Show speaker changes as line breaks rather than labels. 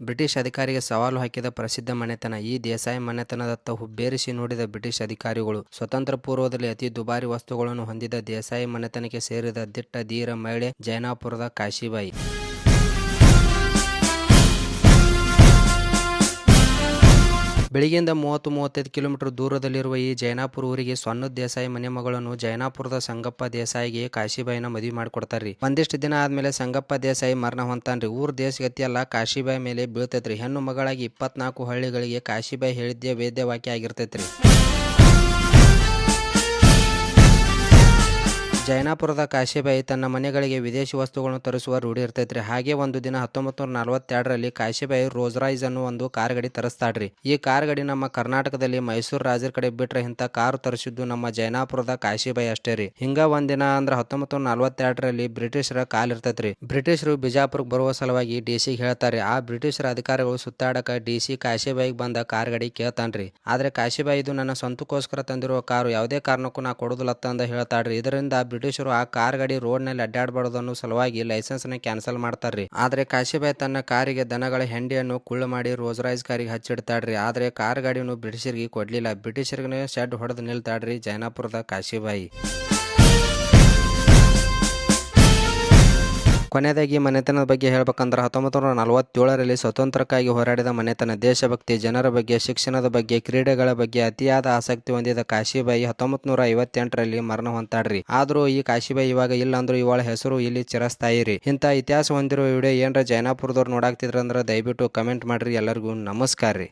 British ಅಧಿಕಾರಿಗೆ ಸವಾಲು ಹಾಕಿದ ಪ್ರಸಿದ್ಧ ಮನೆತನ. ಈ ದೇಸಾಯಿ ಮನೆತನದತ್ತ ಹುಬ್ಬೇರಿಸಿ ನೋಡಿದ ಬ್ರಿಟಿಷ್ ಅಧಿಕಾರಿಗಳು ಸ್ವತಂತ್ರ ಪೂರ್ವದಲ್ಲಿ ಅತಿ ದುಬಾರಿ ವಸ್ತುಗಳನ್ನು ಹೊಂದಿದ ದೇಸಾಯಿ ಮನೆತನಕ್ಕೆ ಸೇರಿದ ದಿಟ್ಟ ಧೀರ ಮಹಿಳೆ ಜೈನಾಪುರದ ಕಾಶಿಬಾಯಿ. ಬೆಳಗ್ಗೆಯಿಂದ 30-35 ಕಿಲೋಮೀಟರ್ ದೂರದಲ್ಲಿರುವ ಈ ಜೈನಾಪುರ ಊರಿಗೆ ಸ್ವರ್ಣ ದೇಸಾಯಿ ಮನೆ ಮಗಳನ್ನು ಜೈನಾಪುರದ ಸಂಗಪ್ಪ ದೇಸಾಯಿಗೆ ಕಾಶಿಬಾಯಿನ ಮದುವೆ ಮಾಡಿಕೊಡ್ತಾರ್ರಿ. ಒಂದಿಷ್ಟು ದಿನ ಆದ್ಮೇಲೆ ಸಂಗಪ್ಪ ದೇಸಾಯಿ ಮರಣ ಹೊಂತಾನ್ರಿ. ಊರ್ ದೇಶಗತಿ ಎಲ್ಲ ಕಾಶಿಬಾಯಿ ಮೇಲೆ ಬೀಳ್ತೈತ್ರಿ. ಹೆಣ್ಣು ಮಗಳಾಗಿ 24 ಹಳ್ಳಿಗಳಿಗೆ ಕಾಶಿಬಾಯಿ ಹೇಳಿದ್ದೇ ವೇದ್ಯ ವಾಕ್ಯ ಆಗಿರ್ತೈತ್ರಿ. ಜೈನಾಪುರದ ಕಾಶಿಬಾಯಿ ತನ್ನ ಮನೆಗಳಿಗೆ ವಿದೇಶಿ ವಸ್ತುಗಳನ್ನು ತರಿಸುವ ರೂಢಿ ಇರ್ತೈತ್ರಿ. ಹಾಗೆ ಒಂದು ದಿನ 1942ರಲ್ಲಿ ಕಾಶಿಬಾಯಿ ರೋಲ್ಸ್ ರಾಯ್ಸ್ ಅನ್ನೋ ಒಂದು ಕಾರ್ ಗಾಡಿ ತರಿಸ್ತಾಳ್ರಿ. ಈ ಕಾರ್ ಗಾಡಿ ನಮ್ಮ ಕರ್ನಾಟಕದಲ್ಲಿ ಮೈಸೂರು ರಾಜರ ಕಡೆ ಬಿಟ್ರೆ ಇಂಥ ಕಾರು ತರಿಸಿದ್ದು ನಮ್ಮ ಜೈನಾಪುರದ ಕಾಶಿಬಾಯಿ ಅಷ್ಟೇ ರೀ. ಹಿಂಗ ಒಂದಿನ ಅಂದ್ರೆ 1942ರಲ್ಲಿ ಬ್ರಿಟಿಷರ ಕಾಲಿರ್ತೈತ್ರಿ. ಬ್ರಿಟಿಷರು ಬಿಜಾಪುರಕ್ಕೆ ಬರುವ ಸಲುವಾಗಿ ಡಿಸಿಗೆ ಹೇಳ್ತಾರೆ. ಆ ಬ್ರಿಟಿಷರ ಅಧಿಕಾರಿಗಳು ಸುತ್ತಾಡಕ ಡಿಸಿ ಕಾಶಿಬಾಯಿಗೆ ಬಂದ ಕಾರ್ ಗಾಡಿ ಕೇಳ್ತಾನ್ರಿ. ಆದ್ರೆ ಕಾಶಿಬಾಯಿ ಇದು ನನ್ನ ಸ್ವಂತಕ್ಕೋಸ್ಕರ ತಂದಿರುವ ಕಾರು, ಯಾವುದೇ ಕಾರಣಕ್ಕೂ ನಾ ಕೊಡುದಿಲ್ಲತ್ತ ಅಂತ ಹೇಳ್ತಾಳ್ರಿ. ಇದರಿಂದ ಬ್ರಿಟಿಷರು ಆ ಕಾರ್ ಗಾಡಿ ರೋಡ್ ನಲ್ಲಿ ಅಡ್ಡಾಡಬಾರದು ಅನ್ನೋ ಸಲುವಾಗಿ ಲೈಸೆನ್ಸ್ ನ ಕ್ಯಾನ್ಸಲ್ ಮಾಡ್ತಾರ್ರಿ. ಆದ್ರೆ ಕಾಶಿಬಾಯಿ ತನ್ನ ಕಾರಿಗೆ ದನಗಳ ಹೆಂಡಿಯನ್ನು ಕುಳ್ಳು ಮಾಡಿ ರೋಲ್ಸ್ ರಾಯ್ಸ್ ಕಾರಿಗೆ ಹಚ್ಚಿಡ್ತಾಳ್ರಿ. ಆದ್ರೆ ಕಾರ್ ಗಾಡಿಯನ್ನು ಬ್ರಿಟಿಷರಿಗೆ ಕೊಡ್ಲಿಲ್ಲ. ಬ್ರಿಟಿಷರಿಗೆ ಶೆಡ್ ಹೊಡೆದು ನಿಲ್ತಾಳ್ರಿ ಜೈನಾಪುರದ ಕಾಶಿಬಾಯಿ. ಕೊನೆಯದಾಗಿ ಮನೆತನದ ಬಗ್ಗೆ ಹೇಳ್ಬೇಕಂದ್ರೆ 1947ರಲ್ಲಿ ಸ್ವತಂತ್ರಕ್ಕಾಗಿ ಹೋರಾಡಿದ ಮನೆತನ. ದೇಶಭಕ್ತಿ, ಜನರ ಬಗ್ಗೆ, ಶಿಕ್ಷಣದ ಬಗ್ಗೆ, ಕ್ರೀಡೆಗಳ ಬಗ್ಗೆ ಅತಿಯಾದ ಆಸಕ್ತಿ ಹೊಂದಿದ ಕಾಶಿಬಾಯಿ 1958ರಲ್ಲಿ ಮರಣ ಹೊಂತಾಡ್ರಿ. ಆದ್ರೂ ಈ ಕಾಶಿಬಾಯಿ ಇವಾಗ ಇಲ್ಲ ಅಂದ್ರೂ ಇವಳ ಹೆಸರು ಇಲ್ಲಿ ಚಿರಸ್ಥಾಯಿ ರೀ. ಇಂಥ ಇತಿಹಾಸ ಹೊಂದಿರುವ ವಿಡಿಯೋ ಏನ್ರ ಜೈನಾಪುರದವ್ರು ನೋಡಾಕ್ತಿದ್ರಂದ್ರೆ ದಯವಿಟ್ಟು ಕಮೆಂಟ್ ಮಾಡ್ರಿ. ಎಲ್ಲರಿಗೂ ನಮಸ್ಕಾರ ರೀ.